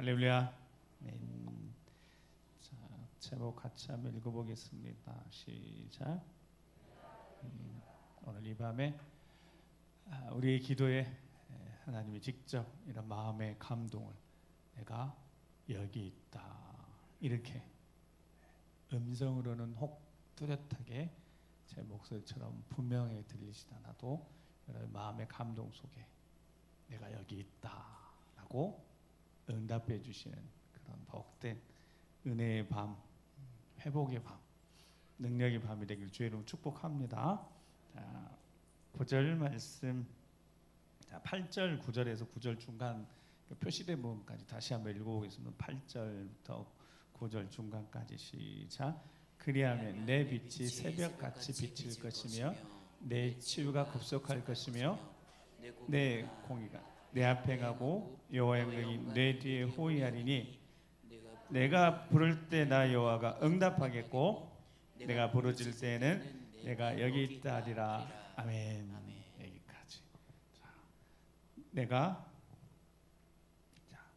할렐루야. 자, 제목 같이 한번 읽어보겠습니다. 시작. 오늘 이 밤에 우리의 기도에 하나님이 직접 이런 마음의 감동을 내가 여기 있다 이렇게 음성으로는 혹 뚜렷하게 제 목소리처럼 분명히 들리지 않아도 여러분 마음의 감동 속에 내가 여기 있다라고 응답해 주시는 그런 복된 은혜의 밤, 회복의 밤, 능력의 밤이 되길 주의 이름으로 축복합니다. 자, 9절 말씀, 자, 8절 9절에서 9절 중간 표시된 부분까지 다시 한번 읽어보겠습니다. 8절부터 9절 중간까지 시작. 그리하면 내 빛이 새벽같이 비칠 것이며 내 치유가 급속할 것이며 내 공의가 내 앞에 가고 여호와의 영광이 내 뒤에 호위하리니 내가 부를 때 나 여호와가 응답하겠고 내가 부르짖을 때에는 내가 여기 있다 하리라. 아멘. 여기까지.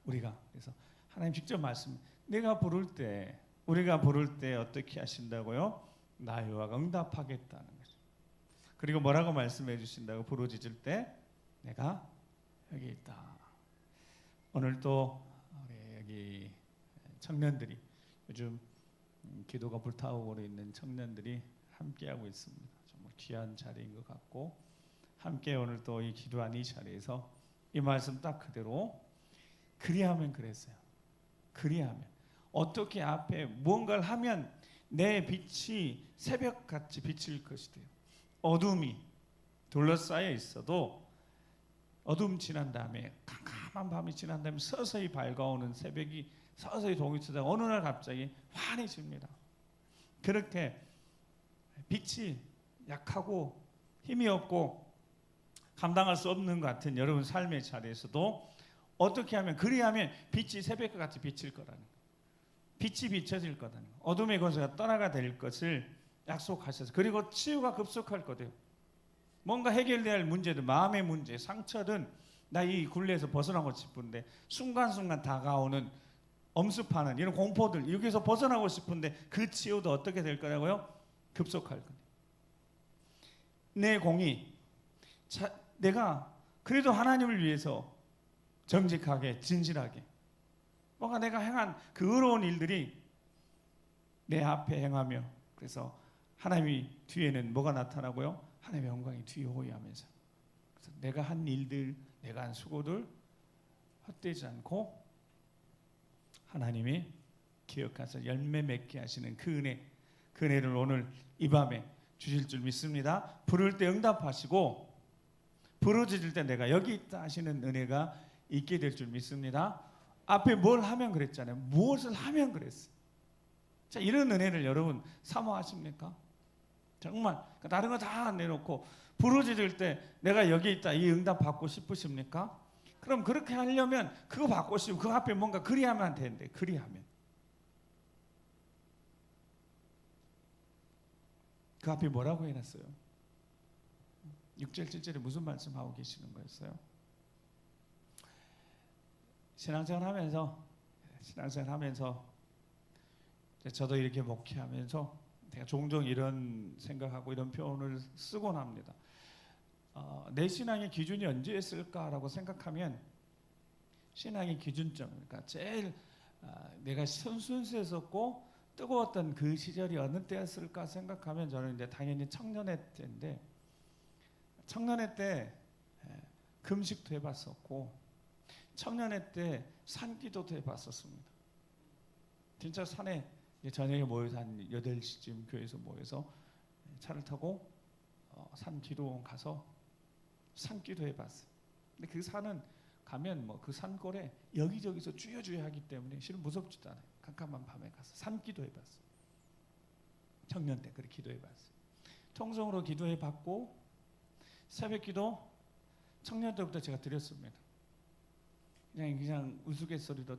우리가 그래서 하나님 직접 말씀, 내가 부를 때, 우리가 부를 때 어떻게 하신다고요? 나 여호와가 응답하겠다는 거죠. 그리고 뭐라고 말씀해 주신다고? 부르짖을 때 내가 여기 있다. 오늘 또 우리 여기 청년들이 요즘 기도가 불타오르고 있는 청년들이 함께하고 있습니다. 정말 귀한 자리인 것 같고 함께 오늘 또 이 기도한 이 자리에서 이 말씀 딱 그대로 그리하면 그랬어요. 그리하면 어떻게 앞에 무언가를 하면 내 빛이 새벽같이 비칠 것이 돼요. 어둠이 둘러싸여 있어도 어둠 지난 다음에 캄캄한 밤이 지난 다음에 서서히 밝아오는 새벽이 서서히 동이치다가 어느 날 갑자기 환해집니다. 그렇게 빛이 약하고 힘이 없고 감당할 수 없는 것 같은 여러분 삶의 자리에서도 어떻게 하면 그리하면 빛이 새벽과 같이 비칠 거라는 거예요. 빛이 비춰질 거라는 거예요. 어둠의 권세가 떠나가 될 것을 약속하셔서 그리고 치유가 급속할 거예요. 뭔가 해결돼야 할 문제들, 마음의 문제, 상처든 나 이 굴레에서 벗어나고 싶은데 순간순간 다가오는 엄습하는 이런 공포들 여기서 벗어나고 싶은데 그 치유도 어떻게 될 거라고요? 급속할 거예요. 내 공의, 내가 그래도 하나님을 위해서 정직하게 진실하게 뭔가 내가 행한 그 의로운 일들이 내 앞에 행하며 그래서 하나님이 뒤에는 뭐가 나타나고요? 하나님의 영광이 뒤에 호위하면서 그래서 내가 한 일들, 내가 한 수고들 헛되지 않고 하나님이 기억하셔서 열매 맺게 하시는 그 은혜, 그 은혜를 오늘 이 밤에 주실 줄 믿습니다. 부를 때 응답하시고 부르짖을 때 내가 여기 있다 하시는 은혜가 있게 될 줄 믿습니다. 앞에 뭘 하면 그랬잖아요. 무엇을 하면 그랬어요. 자, 이런 은혜를 여러분 사모하십니까? 정말 다른 거 다 내놓고 부르짖을 때 내가 여기 있다 이 응답 받고 싶으십니까? 그럼 그렇게 하려면 그거 받고 싶으면 그 앞에 뭔가 그리하면 안 되는데 그리하면 그 앞에 뭐라고 해놨어요? 6절 7절에 무슨 말씀하고 계시는 거였어요? 신앙생활 하면서 저도 이렇게 목회하면서 제가 종종 이런 생각하고 이런 표현을 쓰곤 합니다. 내 신앙의 기준이 언제였을까라고 생각하면 신앙의 기준점, 그러니까 제일 내가 순수했었고 뜨거웠던 그 시절이 어느 때였을까 생각하면 저는 이제 당연히 청년회 때인데 청년회 때 금식도 해봤었고 청년회 때 산기도도 해봤었습니다. 진짜 산에 저녁에 모여서 한 8시쯤 교회에서 모여서 차를 타고 산기도원 가서 산기도 해봤어요. 근데 그 산은 가면 뭐 그 산골에 여기저기서 주여주여 하기 때문에 실은 무섭지도 않아요. 캄캄한 밤에 가서 산기도 해봤어요. 청년 때 그렇게 기도해봤어요. 통성으로 기도해봤고 새벽기도 청년 때부터 제가 드렸습니다. 그냥 우스갯소리로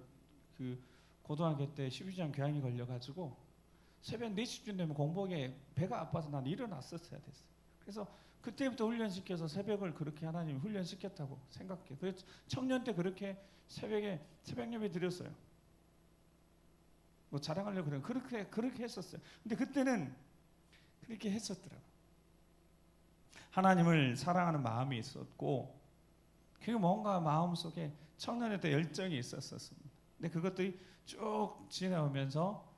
그 고등학교 때 12장 교양이 걸려가지고 새벽 4시쯤 되면 공복에 배가 아파서 난 일어났었어야 됐어요. 그래서 그때부터 훈련시켜서 새벽을 그렇게 하나님이 훈련시켰다고 생각해요. 그래서 청년 때 그렇게 새벽에 새벽 예배 드렸어요. 뭐 자랑하려고 그래요. 그렇게 했었어요. 근데 그때는 그렇게 했었더라고요. 하나님을 사랑하는 마음이 있었고, 그리고 뭔가 마음속에 청년의 때 열정이 있었습니다. 근데 그것들이 쭉 지나오면서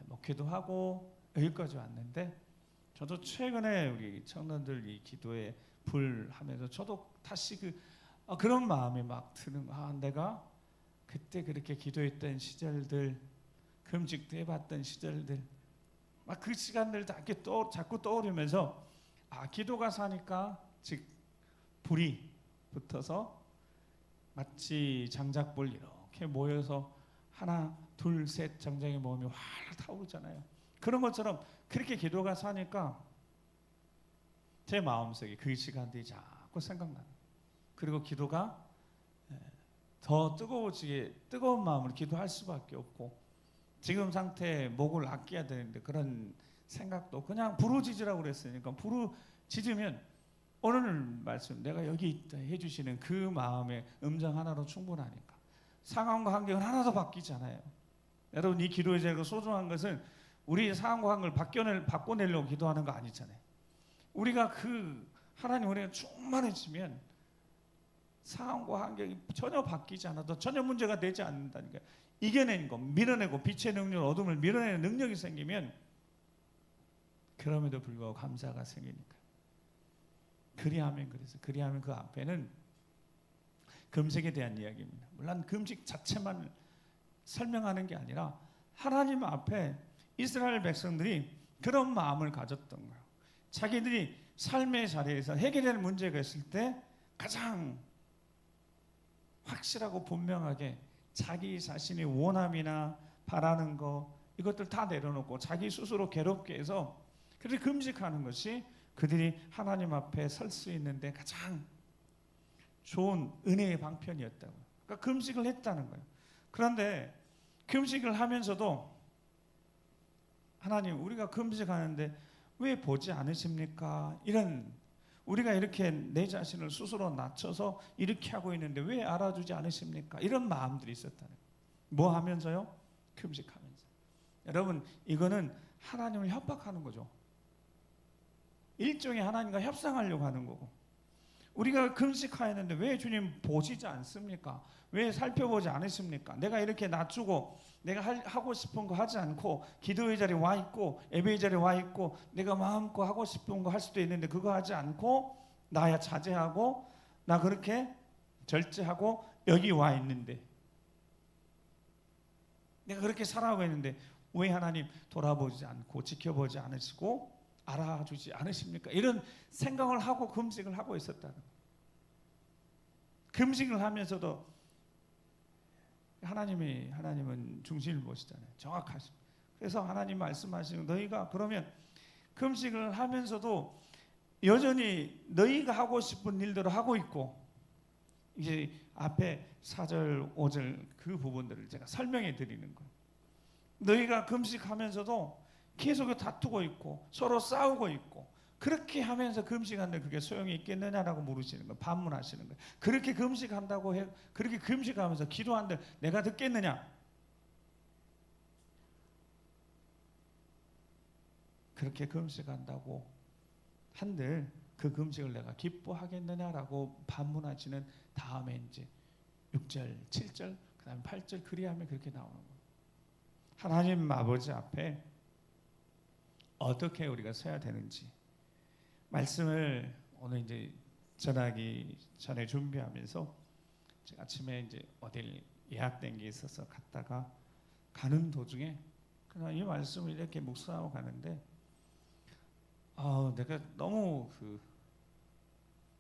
목회도 하고 여기까지 왔는데, 저도 최근에 우리 청년들 이 기도에 불하면서 저도 다시 그런 마음이 막 드는, 내가 그때 그렇게 기도했던 시절들, 금식도 해봤던 시절들, 막 그 시간들 다 이렇게 자꾸 떠오르면서, 기도가 사니까 즉 불이 붙어서 마치 장작불 이렇게 모여서 하나 둘 셋 장작이 모으면 활 타오르잖아요. 그런 것처럼 그렇게 기도가 사니까 제 마음속에 그 시간들이 자꾸 생각나요. 그리고 기도가 더 뜨거운 마음으로 기도할 수밖에 없고, 지금 상태에 목을 아껴야 되는데 그런 생각도 그냥 부르짖으라고 그랬으니까, 부르짖으면 오늘 말씀 내가 여기 있다 해주시는 그 마음의 음성 하나로 충분하니까 상황과 환경은 하나도 바뀌지 않아요. 여러분, 이 기도의 제가 소중한 것은 우리 상황과 환경을 바꿔내려고 기도하는 거 아니잖아요. 우리가 하나님 우리가 충만해지면 상황과 환경이 전혀 바뀌지 않아도 전혀 문제가 되지 않는다니까요. 이겨내는 거, 밀어내고 빛의 능력, 어둠을 밀어내는 능력이 생기면 그럼에도 불구하고 감사가 생기니까. 그리하면 그 앞에는 금식에 대한 이야기입니다. 물론 금식 자체만 설명하는 게 아니라 하나님 앞에 이스라엘 백성들이 그런 마음을 가졌던 거예요. 자기들이 삶의 자리에서 해결될 문제가 있을 때 가장 확실하고 분명하게 자기 자신이 원함이나 바라는 거 이것들 다 내려놓고 자기 스스로 괴롭게 해서 그렇게 금식하는 것이 그들이 하나님 앞에 설 수 있는데 가장 좋은 은혜의 방편이었다고. 그러니까 금식을 했다는 거예요. 그런데 금식을 하면서도 하나님, 우리가 금식하는데 왜 보지 않으십니까? 이런, 우리가 이렇게 내 자신을 스스로 낮춰서 이렇게 하고 있는데 왜 알아주지 않으십니까? 이런 마음들이 있었다는 거예요. 뭐 하면서요? 금식하면서. 여러분, 이거는 하나님을 협박하는 거죠. 일종의 하나님과 협상하려고 하는 거고, 우리가 금식하였는데 왜 주님 보시지 않습니까? 왜 살펴보지 않으십니까? 내가 이렇게 낮추고 내가 하고 싶은 거 하지 않고 기도의 자리에 와 있고 예배의 자리에 와 있고 내가 마음껏 하고 싶은 거 할 수도 있는데 그거 하지 않고 나야 자제하고 나 그렇게 절제하고 여기 와 있는데, 내가 그렇게 살아가고 있는데 왜 하나님 돌아보지 않고 지켜보지 않으시고 알아주지 않으십니까? 이런 생각을 하고 금식을 하고 있었다는 거예요. 금식을 하면서도 하나님은 중심을 보시잖아요. 정확하십니다. 그래서 하나님 말씀하시는, 너희가 그러면 금식을 하면서도 여전히 너희가 하고 싶은 일대로 하고 있고, 이제 앞에 4절 5절 그 부분들을 제가 설명해 드리는 거예요. 너희가 금식하면서도 계속 다투고 있고 서로 싸우고 있고 그렇게 하면서 금식하는데 그게 소용이 있겠느냐라고 물으시는 거예요. 반문하시는 거예요. 그렇게 금식한다고 해, 그렇게 금식하면서 기도하는데 내가 듣겠느냐? 그렇게 금식한다고 한들 그 금식을 내가 기뻐하겠느냐라고 반문하시는 다음에 이제 6절, 7절, 그 다음에 8절 그리하면 그렇게 나오는 거예요. 하나님 아버지 앞에 어떻게 우리가 서야 되는지 말씀을 오늘 이제 전하기 전에 준비하면서 제가 아침에 이제 어딜 예약된 게 있어서 갔다가 가는 도중에 그냥 이 말씀을 이렇게 묵상하고 가는데 내가 너무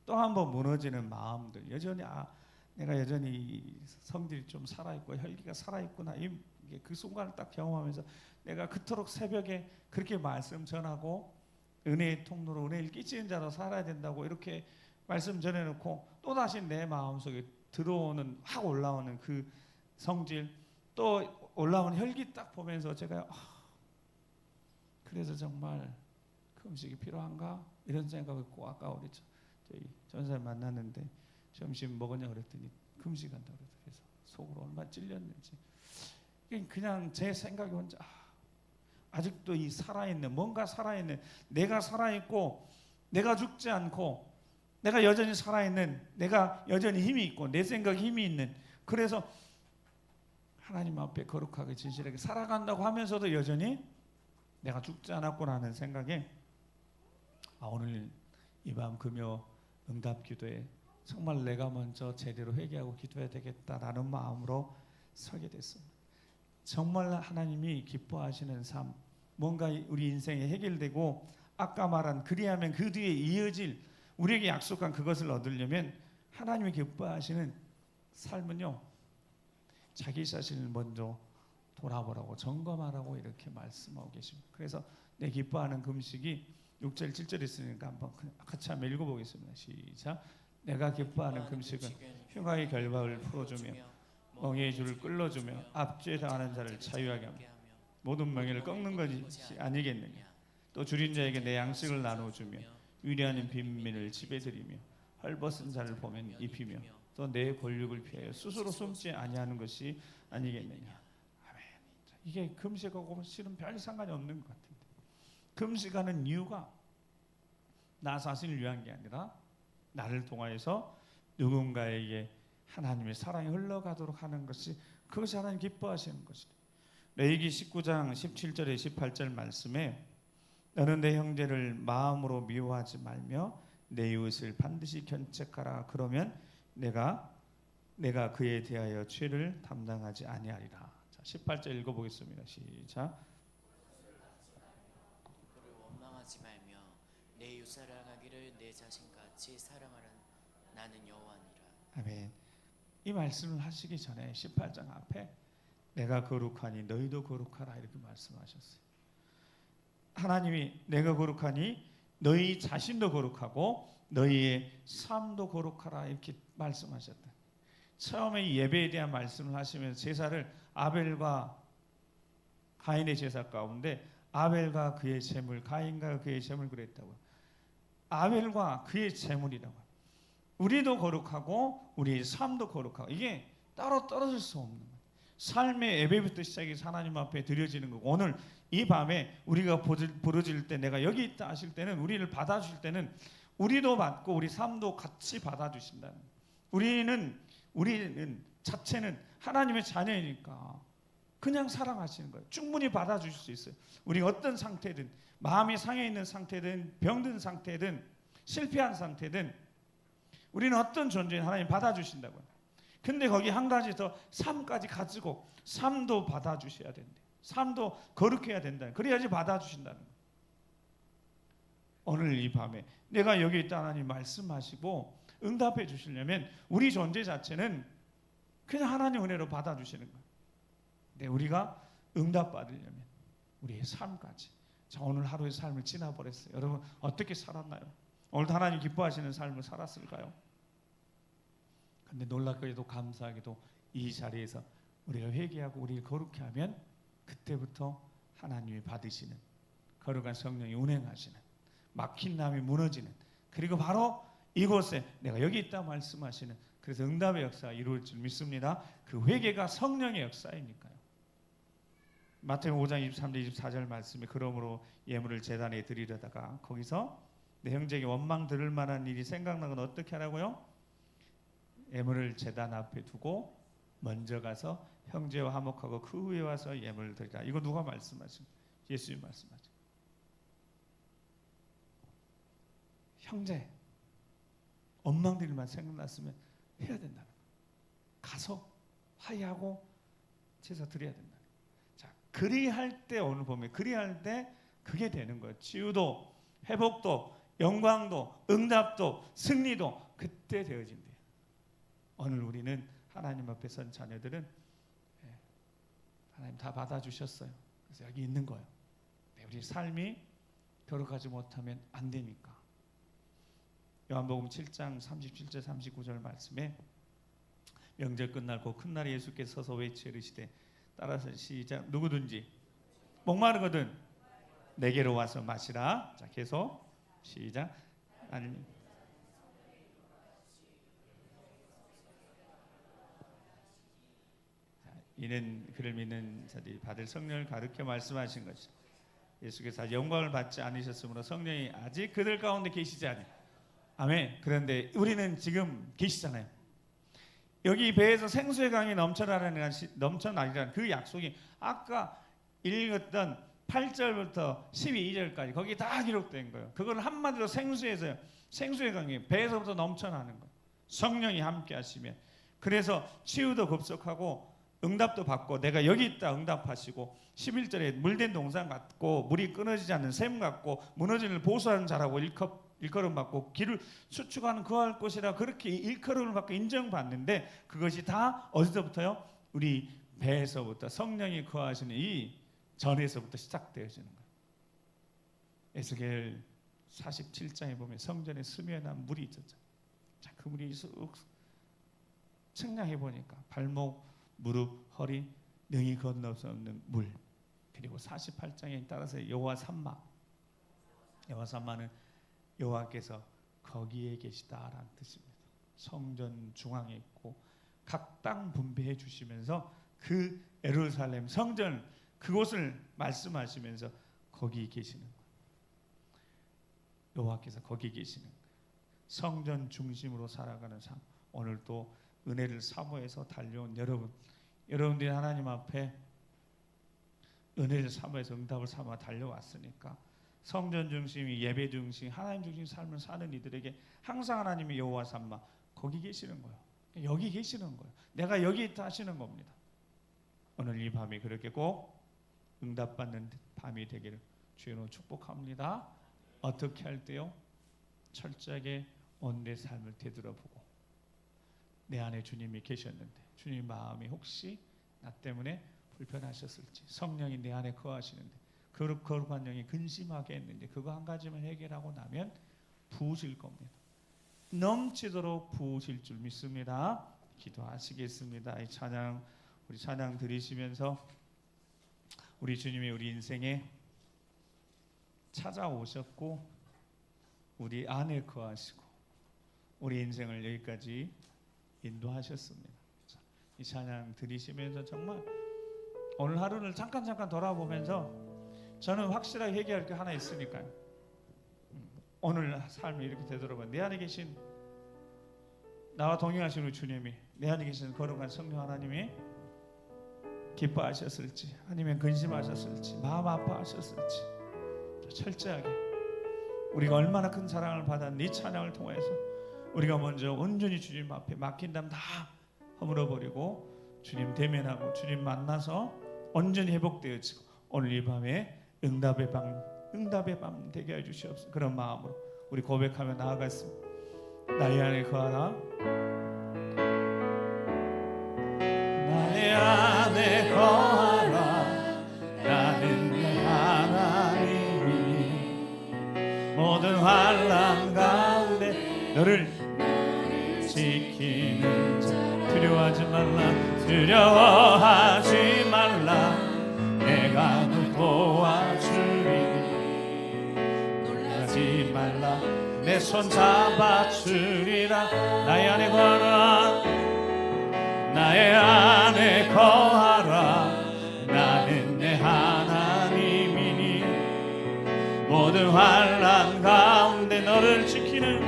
또 한 번 무너지는 마음들, 여전히 내가 여전히 성질이 좀 살아있고 혈기가 살아있구나, 이게 그 순간을 딱 경험하면서 내가 그토록 새벽에 그렇게 말씀 전하고 은혜의 통로로 은혜를 끼치는 자로 살아야 된다고 이렇게 말씀 전해놓고 또다시 내 마음속에 들어오는 확 올라오는 그 성질, 또 올라오는 혈기 딱 보면서 제가 그래서 정말 금식이 필요한가? 이런 생각을 꼭 아까 우리 저희 전사님 만났는데 점심 먹었냐 그랬더니 금식한다 그래서 속으로 얼마나 찔렸는지 그냥 제 생각이 혼자 아직도 이 살아있는 뭔가 살아있는 내가 살아있고 내가 죽지 않고 내가 여전히 살아있는 내가 여전히 힘이 있고 내 생각에 힘이 있는 그래서 하나님 앞에 거룩하게 진실하게 살아간다고 하면서도 여전히 내가 죽지 않았구나는 생각에 오늘 이 밤 금요 응답 기도에 정말 내가 먼저 제대로 회개하고 기도해야 되겠다라는 마음으로 서게 됐습니다. 정말 하나님이 기뻐하시는 삶 뭔가 우리 인생에 해결되고 아까 말한 그리하면 그 뒤에 이어질 우리에게 약속한 그것을 얻으려면 하나님이 기뻐하시는 삶은요 자기 자신을 먼저 돌아보라고 점검하라고 이렇게 말씀하고 계십니다. 그래서 내 기뻐하는 금식이 6절 7절 있으니까 한번 같이 한번 읽어보겠습니다. 시작. 내가 기뻐하는 금식은 흉악의 결박을 풀어주며 멍에의 줄을 끌어주며 압죄 당하는 자를 자유하게 하며 모든 멍에를 꺾는 것이 아니겠느냐. 또 줄인 자에게 내 양식을 나눠주며 위대한 빈민을 집에 들이며 헐벗은 자를 보면 입히며 또 내 권력을 피하여 스스로 숨지 아니하는 것이 아니겠느냐. 아멘. 이게 금식하고 실은 별 상관이 없는 것 같은데 금식하는 이유가 나 자신을 위한 게 아니라 나를 통하여서 누군가에게 하나님의 사랑이 흘러가도록 하는 것이 그것이 하나님 기뻐하시는 것이다. 레위기 19장 17절에 18절 말씀에 너는 내 형제를 마음으로 미워하지 말며 내 이웃을 반드시 견책하라. 그러면 내가 그에 대하여 죄를 담당하지 아니하리라. 자, 18절 읽어보겠습니다. 시작. 그를 원망하지 말며 내 이웃 사랑하기를 내 자신같이 사랑하라. 나는 여호와니라. 아멘. 이 말씀을 하시기 전에 18장 앞에 내가 거룩하니 너희도 거룩하라 이렇게 말씀하셨어요. 하나님이 내가 거룩하니 너희 자신도 거룩하고 너희의 삶도 거룩하라 이렇게 말씀하셨다. 처음에 예배에 대한 말씀을 하시면서 제사를 아벨과 가인의 제사 가운데 아벨과 그의 제물, 가인과 그의 제물 그랬다고요. 아벨과 그의 제물이라고. 우리도 거룩하고 우리의 삶도 거룩하고 이게 따로 떨어질 수 없는 거예요. 삶의 예배부터 시작해서 하나님 앞에 드려지는 거고 오늘 이 밤에 우리가 부르질 때 내가 여기 있다 하실 때는 우리를 받아주실 때는 우리도 받고 우리 삶도 같이 받아주신다는 거예요. 우리는 자체는 하나님의 자녀이니까 그냥 사랑하시는 거예요. 충분히 받아주실 수 있어요. 우리 어떤 상태든 마음이 상해 있는 상태든 병든 상태든 실패한 상태든 우리는 어떤 존재는 하나님 받아주신다고요. 근데 거기 한 가지 더 삶까지 가지고 삶도 받아주셔야 된대. 삶도 거룩해야 된다. 그래야지 받아주신다는 거예요. 오늘 이 밤에 내가 여기 있다 하나님 말씀하시고 응답해 주시려면 우리 존재 자체는 그냥 하나님 은혜로 받아주시는 거예요. 근데 우리가 응답 받으려면 우리의 삶까지 자 오늘 하루의 삶을 지나버렸어요. 여러분 어떻게 살았나요? 오늘도 하나님 기뻐하시는 삶을 살았을까요? 근데 놀랍게도 감사하게도 이 자리에서 우리가 회개하고 우리를 거룩히 하면 그때부터 하나님이 받으시는 거룩한 성령이 운행하시는 막힌 담이 무너지는 그리고 바로 이곳에 내가 여기 있다 말씀하시는 그래서 응답의 역사가 이루어질 줄 믿습니다. 그 회개가 성령의 역사이니까요. 마태복음 5장 23절 24절 말씀에 그러므로 예물을 제단에 드리려다가 거기서 내 형제에게 원망 들을 만한 일이 생각나건 어떻게 하라고요? 예물을 제단 앞에 두고 먼저 가서 형제와 화목하고 그 후에 와서 예물을 드리라. 이거 누가 말씀하십니까? 예수님 말씀하죠. 형제 원망들만 생각났으면 해야 된다는 거예요. 가서 화해하고 제사 드려야 된다는 거예요. 자, 그리할 때 오늘 보면 그리할 때 그게 되는 거예요. 치유도 회복도 영광도 응답도 승리도 그때 되어진대요. 오늘 우리는 하나님 앞에 선 자녀들은 하나님 다 받아주셨어요. 그래서 여기 있는 거예요. 우리 삶이 거룩하지 못하면 안 되니까. 요한복음 7장 37절 39절 말씀에 명절 끝나고 큰 날에 예수께서 서서 외치시되 따라서 시작 누구든지 목마르거든 내게로 와서 마시라. 자 계속 시작. 아니 이는 그를 믿는 자들이 받을 성령을 가르쳐 말씀하신 것이 예수께서 영광을 받지 않으셨으므로 성령이 아직 그들 가운데 계시지 않아요. 아멘. 그런데 우리는 지금 계시잖아요. 여기 배에서 생수의 강이 넘쳐나리라는 그 약속이 아까 읽었던 8절부터 12절까지 거기 다 기록된 거예요. 그걸 한마디로 생수에서요. 생수의 강이 배에서부터 넘쳐나는 거예요. 성령이 함께 하시면. 그래서 치유도 급속하고 응답도 받고 내가 여기 있다 응답하시고 11절에 물된 동산 같고 물이 끊어지지 않는 샘 같고 무너지는 보수하는 자라고 일컬음 받고 길을 수축하는 거할 곳이라 그렇게 일컬음을 받고 인정받는데 그것이 다 어디서부터요? 우리 배에서부터 성령이 거하시는 이 전에서부터 시작되어지는 거예요. 에스겔 47장에 보면 성전에 스며난 물이 있었죠. 자, 그 물이 쑥 측량해 보니까 발목, 무릎, 허리 능히 건널 수 없는 물. 그리고 48장에 따라서 여호와 삼마는 여호와께서 거기에 계시다라는 뜻입니다. 성전 중앙에 있고 각 땅 분배해 주시면서 그 예루살렘 성전 그곳을 말씀하시면서 거기 계시는 거예요. 여호와께서 거기 계시는 거예요. 성전 중심으로 살아가는 삶. 오늘 또 은혜를 사모해서 달려온 여러분들이 하나님 앞에 은혜를 사모해서 응답을 삼아 달려왔으니까 성전 중심이 예배 중심 하나님 중심 삶을 사는 이들에게 항상 하나님이 여호와 삼마 거기 계시는 거예요. 여기 계시는 거예요. 내가 여기 있다 하시는 겁니다. 오늘 이 밤이 그렇게 꼭 응답받는 밤이 되기를 주님으로 축복합니다. 어떻게 할 때요? 철저하게 온 내 삶을 되돌아보고 내 안에 주님이 계셨는데 주님 마음이 혹시 나 때문에 불편하셨을지 성령이 내 안에 거하시는데 거룩한 영이 근심하게 했는데 그거 한 가지만 해결하고 나면 부으실 겁니다. 넘치도록 부으실 줄 믿습니다. 기도하시겠습니다. 이 찬양 우리 찬양 드리시면서 우리 주님이 우리 인생에 찾아오셨고 우리 안에 거하시고 우리 인생을 여기까지 인도하셨습니다. 이 찬양 들으시면서 정말 오늘 하루를 잠깐 돌아보면서 저는 확실하게 해결할 게 하나 있으니까요. 오늘 삶이 이렇게 되도록 내 안에 계신 나와 동행하신 우리 주님이 내 안에 계신 거룩한 성령 하나님이 기뻐하셨을지 아니면 근심하셨을지 마음 아파하셨을지 철저하게 우리가 얼마나 큰 사랑을 받았는지 이 찬양을 통해서 우리가 먼저 온전히 주님 앞에 맡긴다면 다 허물어버리고 주님 대면하고 주님 만나서 온전히 회복되어지고 오늘 이 밤에 응답의 밤 되게 해주시옵소서. 그런 마음으로 우리 고백하며 나아갔습니다. 나의 안에 거하라 나의 안에 거하라 나는 내 하나님이니 모든 환난 가운데 너를 지키는 자 두려워하지 말라 내가 널 도와주리니 놀라지 말라 내 손 잡아주리라 나의 안에 거하라 나는 내 하나님이니 모든 환난 가운데 너를 지키는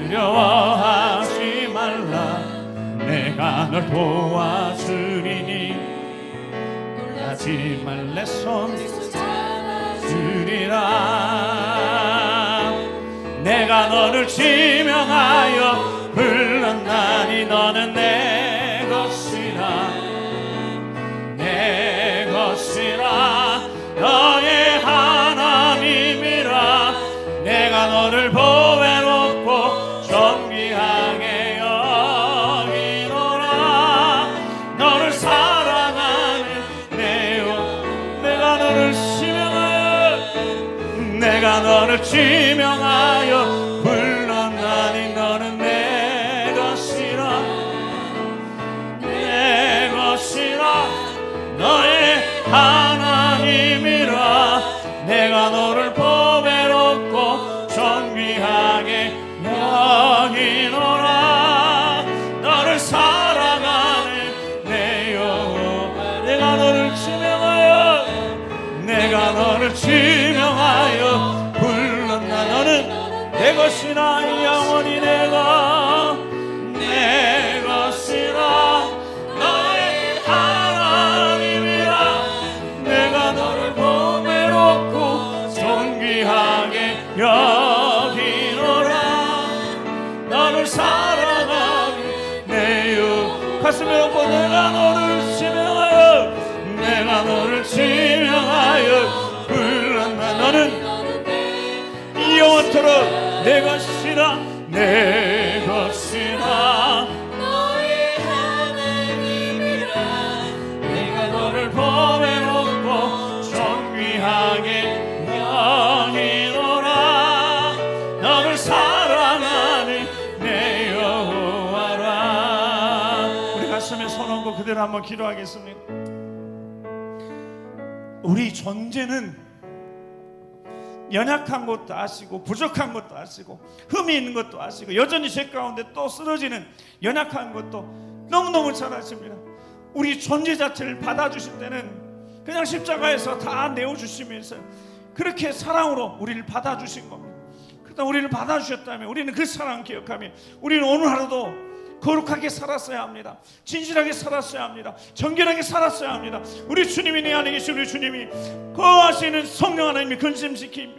두려워하지 말라 내가 널 도와주리니 놀라지 말 내 손 주리라 내가 너를 지명하여 불렀나니 너는 내 것이라 너의 하나님이라 내가 너를 보배롭고 존귀하게 여기노라 너를 사랑하는 내 영 내가 너를 지명하여 불렀나니 너는 내 것이라 너의 하나님이라 가슴에 얹고 내가 너를 지명하여 내가 너를 지명하여 불렀나. 너는 영원토록 내 것이라 내 것이라 너의 하나님이라. 내가 너를 범에 놓고 존귀하게 여기노라. 너를 사랑하는 내 여호와라. 우리 가슴에 손 얹고 그대로 한번 기도하겠습니다. 우리 존재는 연약한 것도 아시고 부족한 것도 아시고 흠이 있는 것도 아시고 여전히 죄 가운데 또 쓰러지는 연약한 것도 너무너무 잘 아십니다. 우리 존재 자체를 받아주실 때는 그냥 십자가에서 다 내어주시면서 그렇게 사랑으로 우리를 받아주신 겁니다. 그러다 우리를 받아주셨다면 우리는 그 사랑 기억하며 우리는 오늘 하루도 거룩하게 살았어야 합니다. 진실하게 살았어야 합니다. 정결하게 살았어야 합니다. 우리 주님이 내 안에 계신 우리 주님이 거하시는 성령 하나님이 근심시킵니다.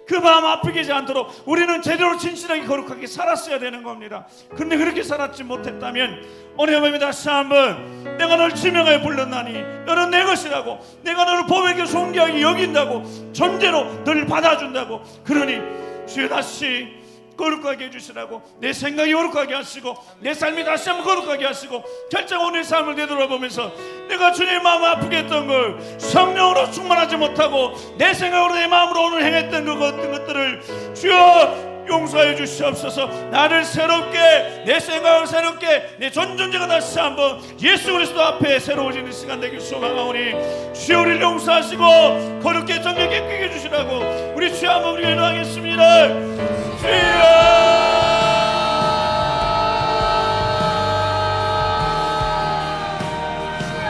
그 마음 아프게 하지 않도록 우리는 제대로 진실하게 거룩하게 살았어야 되는 겁니다. 그런데 그렇게 살았지 못했다면 오늘 밤에 다시 한번 내가 너를 지명하여 불렀나니 너는 내 것이라고, 내가 너를 보배게 존귀하게 여긴다고, 존재로 너를 받아준다고, 그러니 주여 다시 거룩하게 해주시라고, 내 생각이 거룩하게 하시고 내 삶이 다시 한번 거룩하게 하시고 결정 오늘 삶을 되돌아보면서 내가 주님의 마음 아프게 했던 걸 성령으로 충만하지 못하고 내 생각으로 내 마음으로 오늘 행했던 그 것들을 주여 용서해 주시옵소서. 나를 새롭게, 내 생각을 새롭게, 내 존재가 다시 한번 예수 그리스도 앞에 새로워지는 시간 되길 소망하오니 주여 우리를 용서하시고 거룩게 정결 깨끗게 해주시라고 우리 주여 한번 우리가 기도하겠습니다.